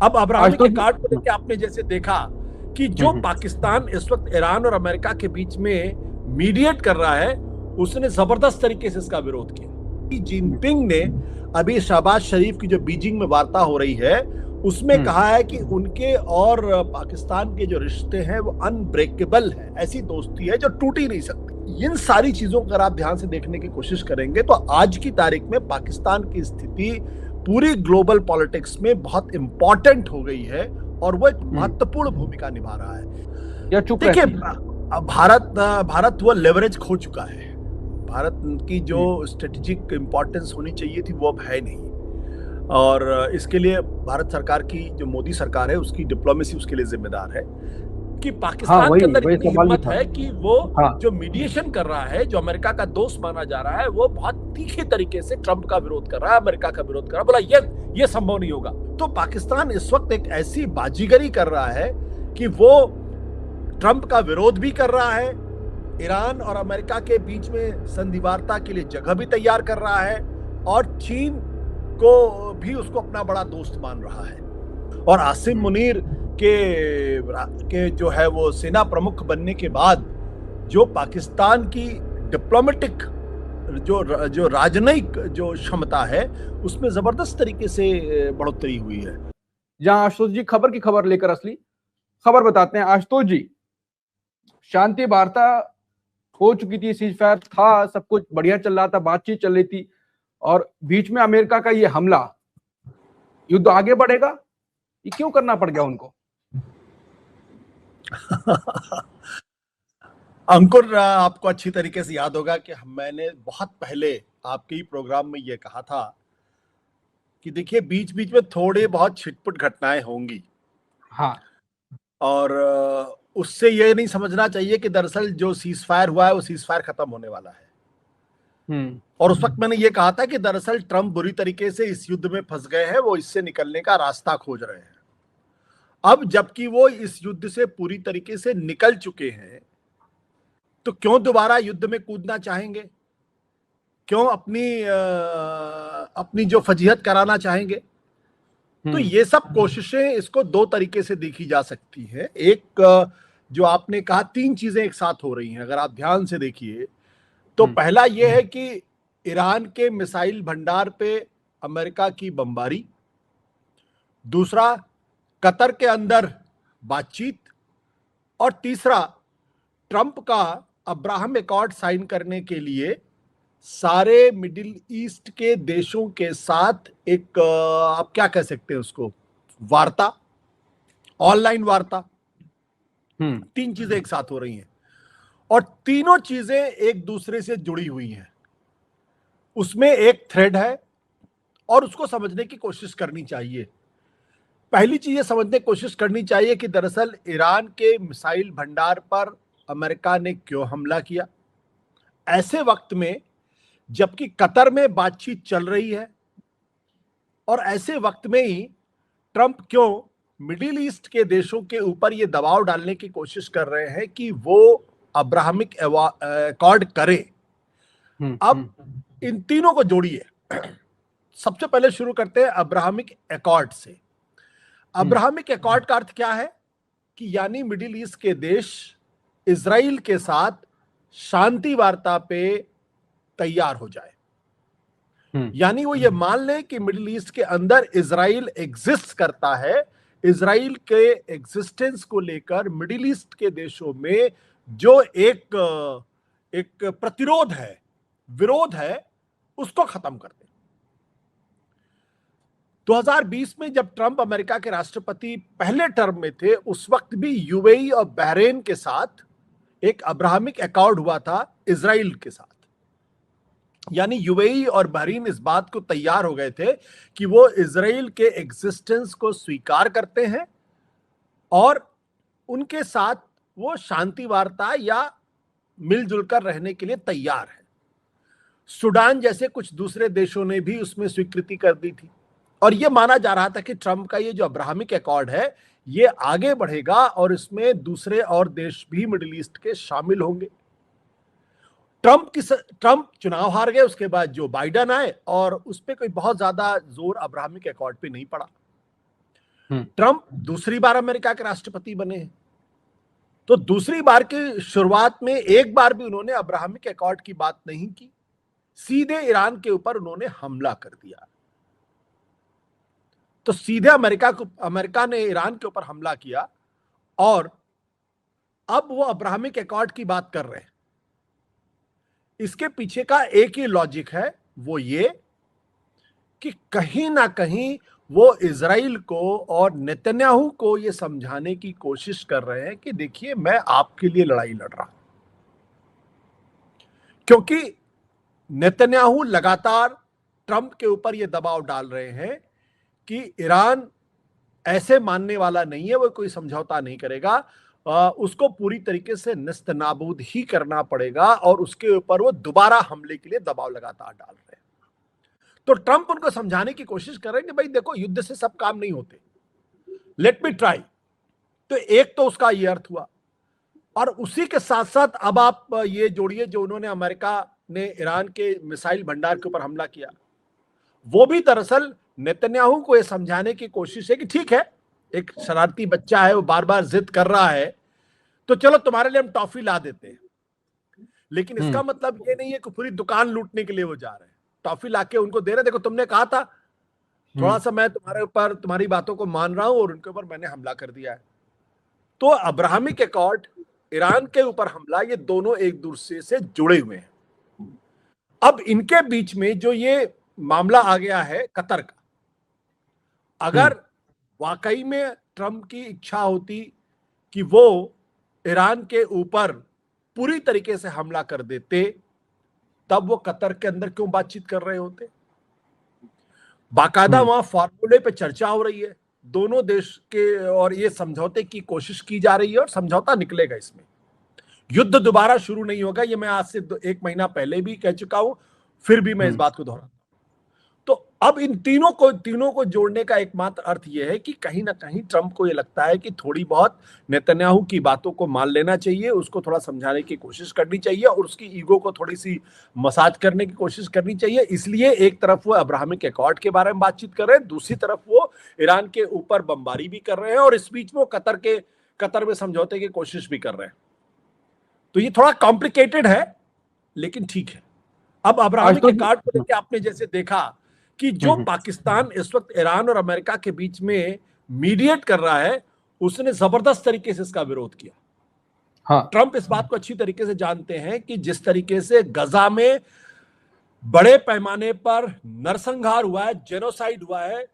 अब Abrahamic Ashutosh accord को जी। लेकर आपने जैसे देखा कि जो पाकिस्तान इस वक्त ईरान और अमेरिका के बीच में मीडिएट कर रहा है, उसने जबरदस्त तरीके से इसका विरोध किया। जिनपिंग ने अभी शहबाज शरीफ की जो बीजिंग में वार्ता हो रही है उसमें कहा है कि उनके और पाकिस्तान के जो रिश्ते हैं वो अनब्रेकेबल है, ऐसी दोस्ती है जो टूट ही नहीं सकती। इन सारी चीजों को अगर आप ध्यान से देखने की कोशिश करेंगे तो आज की तारीख में पाकिस्तान की स्थिति पूरी ग्लोबल पॉलिटिक्स में बहुत इंपॉर्टेंट हो गई है और वो एक महत्वपूर्ण भूमिका निभा रहा है। या चुप देखिए, रहती है। भारत वो लेवरेज खो चुका है। भारत की जो स्ट्रेटेजिक इंपॉर्टेंस होनी चाहिए थी वो अब है नहीं, और इसके लिए भारत सरकार की जो मोदी सरकार है उसकी डिप्लोमेसी उसके लिए जिम्मेदार है कि हाँ, पाकिस्तान वही के अंदर वही इतनी सवाल भी हिम्मत था। है कि वो हाँ। जो मीडिएशन कर रहा है, जो अमेरिका का दोस्त माना जा रहा है, वो बहुत तीखे तरीके से ट्रंप का विरोध कर रहा है, अमेरिका का विरोध कर रहा है। बोला ये संभव नहीं होगा। तो पाकिस्तान इस वक्त एक ऐसी बाजीगरी कर रहा है कि वो ट्रंप का विरोध भी कर रहा है, ईरान और अमेरिका के बीच में संधि वार्ता के लिए जगह भी तैयार कर रहा है, और चीन को भी उसको अपना बड़ा दोस्त मान रहा है। और आसिम मुनीर के जो है वो सेना प्रमुख बनने के बाद जो पाकिस्तान की डिप्लोमेटिक जो राजनयिक जो क्षमता है उसमें जबरदस्त तरीके से बढ़ोतरी हुई है। जहां आशुतोष जी खबर की खबर लेकर असली खबर बताते हैं। आशुतोष जी, शांति वार्ता हो चुकी थी, सीज फायर था, सब कुछ बढ़िया चल रहा था, बातचीत चल रही थी, और बीच में अमेरिका का ये हमला, युद्ध आगे बढ़ेगा? ये क्यों करना पड़ गया उनको? अंकुर, आपको अच्छी तरीके से याद होगा कि मैंने बहुत पहले आपके ही प्रोग्राम में ये कहा था कि देखिए बीच बीच में थोड़े बहुत छिटपुट घटनाएं होंगी। हाँ। और उससे ये नहीं समझना चाहिए कि दरअसल जो सीज फायर हुआ है वो सीज फायर खत्म होने वाला है। और उस वक्त मैंने ये कहा था कि दरअसल ट्रंप बुरी तरीके से इस युद्ध में फंस गए हैं, वो इससे निकलने का रास्ता खोज रहे हैं। अब जबकि वो इस युद्ध से पूरी तरीके से निकल चुके हैं तो क्यों दोबारा युद्ध में कूदना चाहेंगे? क्यों अपनी जो फजीहत कराना चाहेंगे? तो ये सब कोशिशें इसको दो तरीके से देखी जा सकती है। एक, जो आपने कहा, तीन चीजें एक साथ हो रही हैं अगर आप ध्यान से देखिए तो पहला ये है कि ईरान के मिसाइल भंडार पे अमेरिका की बमबारी, दूसरा कतर के अंदर बातचीत, और तीसरा ट्रंप का अब्राहम एकॉर्ड साइन करने के लिए सारे मिडिल ईस्ट के देशों के साथ एक, आप क्या कह सकते हैं उसको, वार्ता, ऑनलाइन वार्ता। तीन चीजें एक साथ हो रही हैं और तीनों चीजें एक दूसरे से जुड़ी हुई हैं। उसमें एक थ्रेड है और उसको समझने की कोशिश करनी चाहिए। पहली चीज ये समझने की कोशिश करनी चाहिए कि दरअसल ईरान के मिसाइल भंडार पर अमेरिका ने क्यों हमला किया ऐसे वक्त में, जबकि कतर में बातचीत चल रही है, और ऐसे वक्त में ही ट्रंप क्यों मिडिल ईस्ट के देशों के ऊपर ये दबाव डालने की कोशिश कर रहे हैं कि वो अब्राहमिक एकॉर्ड करें। अब इन तीनों को जोड़िए। सबसे पहले शुरू करते हैं अब्राहमिक एकॉर्ड से। अब्राहमिक एकॉर्ड का अर्थ क्या है कि यानी मिडिल ईस्ट के देश इजराइल के साथ शांति वार्ता पे तैयार हो जाए। यानी वो ये मान ले कि मिडिल ईस्ट के अंदर इजराइल एग्जिस्ट करता है, इजराइल के एग्जिस्टेंस को लेकर मिडिल ईस्ट के देशों में जो एक प्रतिरोध है, विरोध है, उसको खत्म कर दे। 2020 में जब ट्रंप अमेरिका के राष्ट्रपति पहले टर्म में थे उस वक्त भी यूएई और बहरीन के साथ एक अब्राहमिक एकॉर्ड हुआ था इजराइल के साथ। यानी यूएई और बहरीन इस बात को तैयार हो गए थे कि वो इजराइल के एग्जिस्टेंस को स्वीकार करते हैं और उनके साथ वो शांति वार्ता या मिलजुल कर रहने के लिए तैयार है। सूडान जैसे कुछ दूसरे देशों ने भी उसमें स्वीकृति कर दी थी और यह माना जा रहा था कि ट्रंप का ये जो अब्राहमिक एकॉर्ड है ये आगे बढ़ेगा और इसमें दूसरे और देश भी मिडिल ईस्ट के शामिल होंगे। ट्रंप चुनाव हार गए, उसके बाद जो बाइडेन आए और उस पर कोई बहुत ज्यादा जोर अब्राहमिक एकॉर्ड पे नहीं पड़ा। ट्रंप दूसरी बार अमेरिका के राष्ट्रपति बने हैं, तो दूसरी बार की शुरुआत में एक बार भी उन्होंने अब्राहमिक एकॉर्ड की बात नहीं की, सीधे ईरान के ऊपर उन्होंने हमला कर दिया। तो सीधे अमेरिका ने ईरान के ऊपर हमला किया और अब वो अब्राहमिक एकॉर्ड की बात कर रहे हैं। इसके पीछे का एक ही लॉजिक है, वो ये कि कहीं ना कहीं वो इजराइल को और नेतन्याहू को ये समझाने की कोशिश कर रहे हैं कि देखिए मैं आपके लिए लड़ाई लड़ रहा हूं, क्योंकि नेतन्याहू लगातार ट्रंप के ऊपर ये दबाव डाल रहे हैं कि ईरान ऐसे मानने वाला नहीं है, वो कोई समझौता नहीं करेगा, उसको पूरी तरीके से नेस्तनाबूद ही करना पड़ेगा और उसके ऊपर वो दोबारा हमले के लिए दबाव लगातार डाल रहे हैं। तो ट्रंप उनको समझाने की कोशिश कर रहे हैं कि भाई देखो युद्ध से सब काम नहीं होते, लेट मी ट्राई। तो एक तो उसका ये अर्थ हुआ, और उसी के साथ साथ अब आप ये जोड़िए जो उन्होंने अमेरिका ने ईरान के मिसाइल भंडार के ऊपर हमला किया, वो भी दरअसल नेतन्याहू को यह समझाने की कोशिश है कि ठीक है एक शरारती बच्चा है, वो बार बार जिद कर रहा है, तो चलो तुम्हारे लिए हम टॉफी ला देते हैं, लेकिन इसका मतलब ये नहीं है कि पूरी दुकान लूटने के लिए वो जा रहे हैं। टॉफी लाके उनको दे रहे, देखो तुमने कहा था, थोड़ा सा मैं तुम्हारे ऊपर तुम्हारी बातों को मान रहा हूं और उनके ऊपर मैंने हमला कर दिया है। तो अब्राहमिक एकॉर्ड, ईरान के ऊपर हमला, ये दोनों एक दूसरे से जुड़े हुए हैं। अब इनके बीच में जो ये मामला आ गया है कतर का, अगर वाकई में ट्रंप की इच्छा होती कि वो ईरान के ऊपर पूरी तरीके से हमला कर देते, तब वो कतर के अंदर क्यों बातचीत कर रहे होते? बाकायदा वहां फॉर्मूले पे चर्चा हो रही है दोनों देश के, और ये समझौते की कोशिश की जा रही है और समझौता निकलेगा इसमें। युद्ध दोबारा शुरू नहीं होगा, ये मैं आज से 1 महीना पहले भी कह चुका हूं, फिर भी मैं इस बात को दोहराता हूं। तो अब इन तीनों को जोड़ने का एकमात्र अर्थ यह है कि कहीं ना कहीं ट्रंप को यह लगता है कि थोड़ी बहुत नेतन्याहू की बातों को मान लेना चाहिए, उसको थोड़ा समझाने की कोशिश करनी चाहिए और उसकी ईगो को थोड़ी सी मसाज करने की कोशिश करनी चाहिए। इसलिए एक तरफ वो अब्राहमिक एकॉर्ड के बारे में बातचीत कर रहे हैं, दूसरी तरफ वो ईरान के ऊपर बमबारी भी कर रहे हैं और इस बीच में कतर में समझौते की कोशिश भी कर रहे हैं। तो ये थोड़ा कॉम्प्लिकेटेड है, लेकिन ठीक है। अब अब्राहमिक एकॉर्ड को लेकर आपने जैसे देखा कि जो पाकिस्तान इस वक्त ईरान और अमेरिका के बीच में मीडिएट कर रहा है, उसने जबरदस्त तरीके से इसका विरोध किया। हाँ। ट्रंप इस बात को अच्छी तरीके से जानते हैं कि जिस तरीके से गजा में बड़े पैमाने पर नरसंहार हुआ है, जेनोसाइड हुआ है,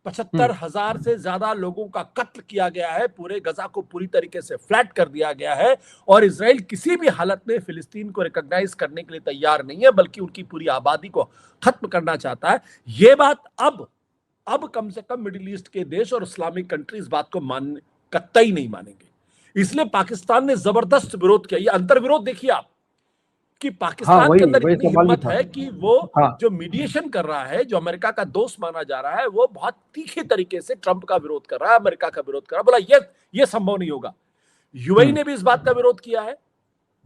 75,000 से ज्यादा लोगों का कत्ल किया गया है, पूरे गजा को पूरी तरीके से फ्लैट कर दिया गया है और इजराइल किसी भी हालत में फिलिस्तीन को रिकॉग्नाइज करने के लिए तैयार नहीं है, बल्कि उनकी पूरी आबादी को खत्म करना चाहता है। ये बात अब कम से कम मिडिल ईस्ट के देश और इस्लामिक कंट्री इस बात को मानने कतई नहीं मानेंगे। इसलिए पाकिस्तान ने जबरदस्त विरोध किया। ये अंतर विरोध देखिए आप कि पाकिस्तान के अंदर इतनी हिम्मत है कि वो जो मीडिएशन कर रहा है, जो अमेरिका का दोस्त माना जा रहा है, वो बहुत तीखे तरीके से ट्रंप का विरोध कर रहा है, अमेरिका का विरोध कर रहा है। बोला ये संभव नहीं होगा। यूएई ने भी इस बात का विरोध किया है,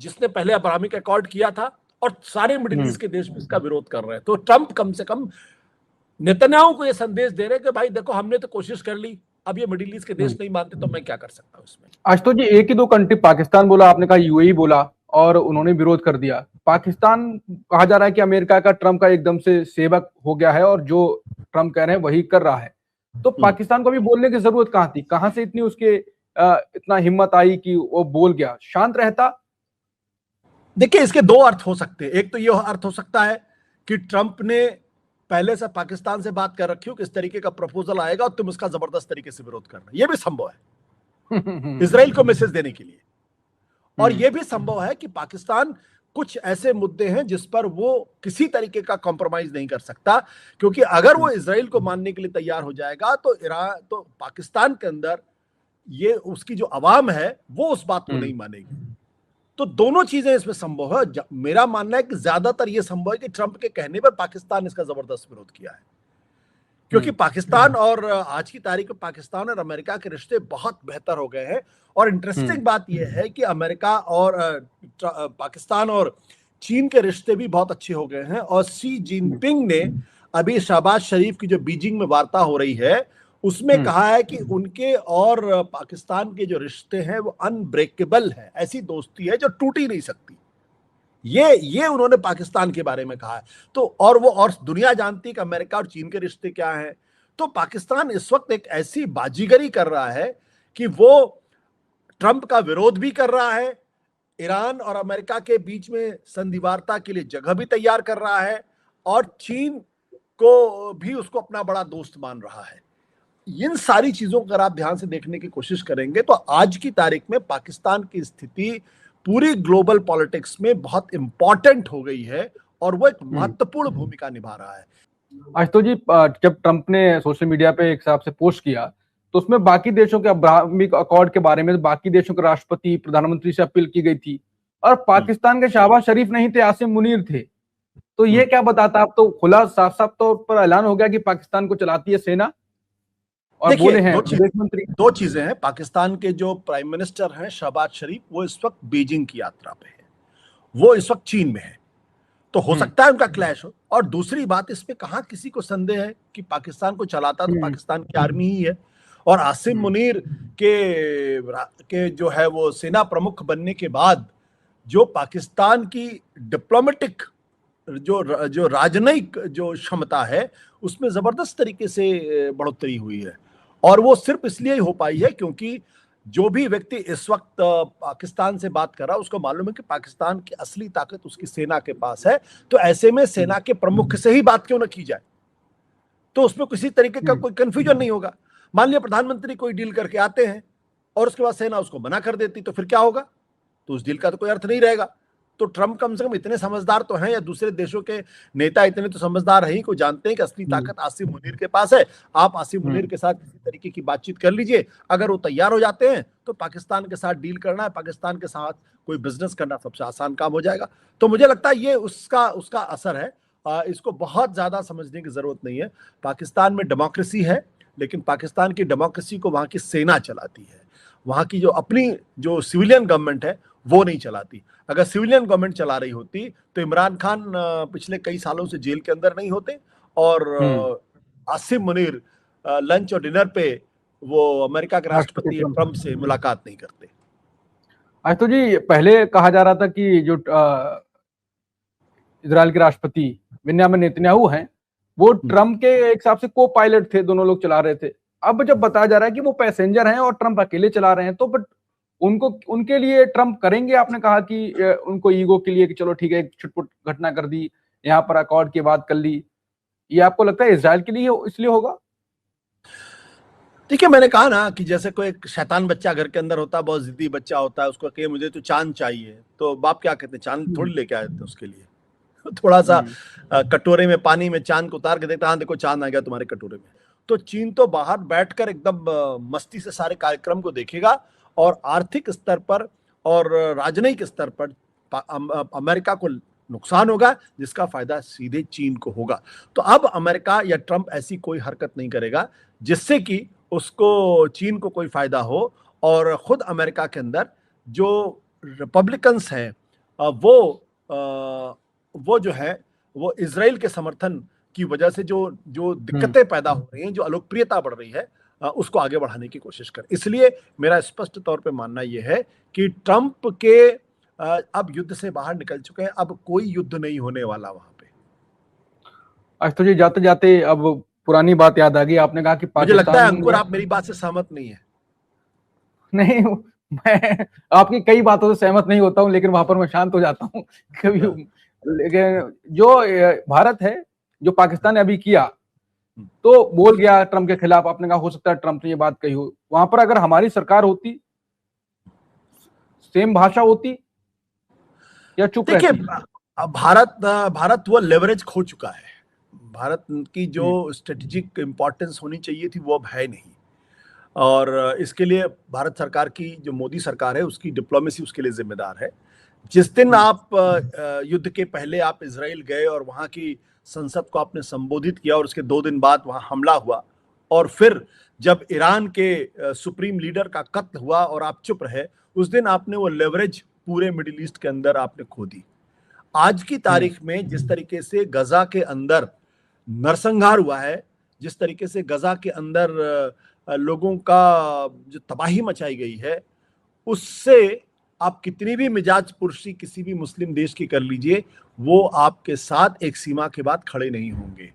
जिसने पहले अब्राहमिक एकॉर्ड किया था, और सारे मिडिल ईस्ट के देश भी इसका विरोध कर रहे हैं। तो ट्रंप कम से कम नेतन्याहू को यह संदेश दे रहे हैं कि भाई देखो हमने तो कोशिश कर ली, अब ये मिडिल ईस्ट के देश नहीं मानते तो मैं क्या कर सकता हूं इसमें। आज तो जी एक ही दो कंट्री, पाकिस्तान बोला आपने, कहा यूएई बोला, और उन्होंने विरोध कर दिया। पाकिस्तान कहा जा रहा है कि अमेरिका का ट्रंप का एकदम से सेवक हो गया है और जो ट्रंप कह रहे हैं वही कर रहा है। तो पाकिस्तान को भी बोलने की जरूरत कहां थी? कहां से इतनी उसके इतना हिम्मत आई कि वो बोल गया? शांत रहता। देखिए इसके दो अर्थ हो सकते हैं। एक तो ये अर्थ हो सकता है कि ट्रंप ने पहले से पाकिस्तान से बात कर रखी हो कि इस तरीके का प्रपोजल आएगा और तुम इसका जबरदस्त तरीके से विरोध करना, यह भी संभव है इजराइल को मैसेज देने के लिए। और यह भी संभव है कि पाकिस्तान कुछ ऐसे मुद्दे हैं जिस पर वो किसी तरीके का कॉम्प्रोमाइज नहीं कर सकता, क्योंकि अगर वो इजराइल को मानने के लिए तैयार हो जाएगा तो पाकिस्तान के अंदर ये उसकी जो अवाम है वो उस बात को नहीं मानेगी। तो दोनों चीजें इसमें संभव है। मेरा मानना है कि ज्यादातर यह संभव है कि ट्रंप के कहने पर पाकिस्तान इसका जबरदस्त विरोध किया है, क्योंकि पाकिस्तान और आज की तारीख में पाकिस्तान और अमेरिका के रिश्ते बहुत बेहतर हो गए हैं। और इंटरेस्टिंग बात यह है कि अमेरिका और पाकिस्तान और चीन के रिश्ते भी बहुत अच्छे हो गए हैं। और शी जिनपिंग ने अभी शहबाज शरीफ की जो बीजिंग में वार्ता हो रही है उसमें कहा है कि उनके और पाकिस्तान के जो रिश्ते हैं वो अनब्रेकेबल है, ऐसी दोस्ती है जो टूट ही नहीं सकती। ये उन्होंने पाकिस्तान के बारे में कहा है। तो और दुनिया जानती है कि अमेरिका और चीन के रिश्ते क्या हैं। तो पाकिस्तान इस वक्त एक ऐसी बाजीगरी कर रहा है कि वो ट्रंप का विरोध भी कर रहा है, ईरान और अमेरिका के बीच में संधिवार्ता के लिए जगह भी तैयार कर रहा है, और चीन को भी उसको अपना बड़ा दोस्त मान रहा है। इन सारी चीजों को अगर आप ध्यान से देखने की कोशिश करेंगे तो आज की तारीख में पाकिस्तान की स्थिति पूरी ग्लोबल पॉलिटिक्स में बहुत इंपॉर्टेंट हो गई है और वो एक महत्वपूर्ण भूमिका निभा रहा है। आशुतोष जी, जब ट्रंप ने सोशल मीडिया पे एक हिसाब से पोस्ट किया तो उसमें बाकी देशों के अब्राहमिक अकॉर्ड के बारे में बाकी देशों के राष्ट्रपति प्रधानमंत्री से अपील की गई थी, और पाकिस्तान के शहबाज शरीफ नहीं थे, आसिम मुनीर थे। तो ये क्या बताता, अब तो खुला साफ साफ तौर पर ऐलान हो गया कि पाकिस्तान को चलाती है सेना, और बोले हैं विदेश मंत्री। दो चीजें हैं। पाकिस्तान के जो प्राइम मिनिस्टर हैं शहबाज शरीफ, वो इस वक्त बीजिंग की यात्रा पे है, वो इस वक्त चीन में है, तो हो सकता है उनका क्लैश हो। और दूसरी बात, इसमें कहां किसी को संदेह है कि पाकिस्तान को चलाता तो पाकिस्तान की आर्मी ही है। और आसिम मुनीर के जो है वो सेना प्रमुख बनने के बाद जो पाकिस्तान की डिप्लोमेटिक जो राजनयिक जो क्षमता है उसमें जबरदस्त तरीके से बढ़ोतरी हुई है। और वो सिर्फ इसलिए ही हो पाई है क्योंकि जो भी व्यक्ति इस वक्त पाकिस्तान से बात कर रहा है उसको मालूम है कि पाकिस्तान की असली ताकत उसकी सेना के पास है। तो ऐसे में सेना के प्रमुख से ही बात क्यों ना की जाए, तो उसमें किसी तरीके का कोई कंफ्यूजन नहीं होगा। मान लिया प्रधानमंत्री कोई डील करके आते हैं और उसके बाद सेना उसको मना कर देती, तो फिर क्या होगा? तो उस डील का तो कोई अर्थ नहीं रहेगा। तो ट्रंप कम से कम इतने समझदार तो हैं, या दूसरे देशों के नेता इतने तो समझदार हैं को जानते हैं कि असली ताकत आसिम मुनीर के पास है। आप आसिम मुनीर के साथ किसी तरीके की बातचीत कर लीजिए, अगर वो तैयार हो जाते हैं तो पाकिस्तान के साथ डील करना है, पाकिस्तान के साथ कोई बिजनेस करना सबसे आसान काम हो जाएगा। तो मुझे लगता है ये उसका असर है। इसको बहुत ज्यादा समझने की जरूरत नहीं है। पाकिस्तान में डेमोक्रेसी है, लेकिन पाकिस्तान की डेमोक्रेसी को वहां की सेना चलाती है, वहां की जो अपनी जो सिविलियन गवर्नमेंट है वो नहीं चलाती। अगर सिविलियन गवर्नमेंट चला रही होती तो इमरान खान पिछले कई सालों से जेल के अंदर नहीं होते, और आसिम मुनीर लंच और डिनर पे वो अमेरिका के राष्ट्रपति ट्रंप से मुलाकात नहीं करते। तो जी, पहले कहा जा रहा था कि जो इजराइल के राष्ट्रपति बेंजामिन नेतन्याहू हैं वो ट्रंप के एक हिसाब से को पायलट थे, दोनों लोग चला रहे थे। अब जब बताया जा रहा है कि वो पैसेंजर हैं और ट्रंप अकेले चला रहे हैं, तो बट उनके लिए ट्रंप करेंगे? आपने कहा कि उनको ईगो के लिए कि चलो ठीक है, एक छुटपुट घटना कर दी, यहाँ पर अकॉर्ड की बात कर ली, ये आपको लगता है इजराइल के लिए इसलिए होगा? देखिए, मैंने कहा ना कि जैसे कोई एक शैतान बच्चा घर के अंदर होता है, बहुत जिद्दी बच्चा होता है, उसको कहे मुझे तो चांद चाहिए, तो बाप क्या कहते हैं, चांद थोड़ी लेके आए थे उसके लिए। थोड़ा सा कटोरे में पानी में चांद को उतार के देखता, हाँ देखो चांद आ गया तुम्हारे कटोरे में। तो चीन तो बाहर बैठकर एकदम मस्ती से सारे कार्यक्रम को देखेगा, और आर्थिक स्तर पर और राजनयिक स्तर पर अमेरिका को नुकसान होगा, जिसका फायदा सीधे चीन को होगा। तो अब अमेरिका या ट्रंप ऐसी कोई हरकत नहीं करेगा जिससे कि उसको चीन को कोई फायदा हो, और खुद अमेरिका के अंदर जो रिपब्लिकन्स हैं वो जो है वो इजराइल के समर्थन की वजह से जो दिक्कतें पैदा हो रही हैं, जो अलोकप्रियता बढ़ रही है, उसको आगे बढ़ाने की कोशिश कर। इसलिए मेरा स्पष्ट तौर पे मानना यह है कि ट्रंप के अब युद्ध से बाहर निकल चुके हैं, अब कोई युद्ध नहीं होने वाला वहां पे। तो जी, जाते जाते अब पुरानी बात याद आ गई। आपने कहा कि मुझे लगता है अंकुर आप मेरी बात से सहमत नहीं है। नहीं, मैं आपकी कई बातों से सहमत नहीं होता हूं, लेकिन वहां पर मैं शांत हो जाता हूं कभी। लेकिन जो भारत है, जो पाकिस्तान ने अभी किया, तो बोल गया ट्रंप के खिलाफ। आपने कहा हो सकता है ट्रंप ने ये बात कही हो, वहां पर अगर हमारी सरकार होती, सेम भाषा होती या चुप रहती? देखिए, भारत वो लेवरेज खो चुका है। भारत की जो स्ट्रेटेजिक इंपॉर्टेंस होनी चाहिए थी वो अब है नहीं, और इसके लिए भारत सरकार की जो मोदी सरकार है उसकी डिप्लोमेसी उसके लिए जिम्मेदार है। जिस दिन आप युद्ध के पहले आप इजराइल गए और वहां की संसद को आपने संबोधित किया, और उसके 2 दिन बाद वहां हमला हुआ, और फिर जब ईरान के सुप्रीम लीडर का कत्ल हुआ और आप चुप रहे, उस दिन आपने वो लेवरेज पूरे मिडिल ईस्ट के अंदर आपने खो दी। आज की तारीख में जिस तरीके से गजा के अंदर नरसंहार हुआ है, जिस तरीके से गजा के अंदर लोगों का जो तबाही मचाई गई है, उससे आप कितनी भी मिजाज पुरशी किसी भी मुस्लिम देश की कर लीजिए, वो आपके साथ एक सीमा के बाद खड़े नहीं होंगे।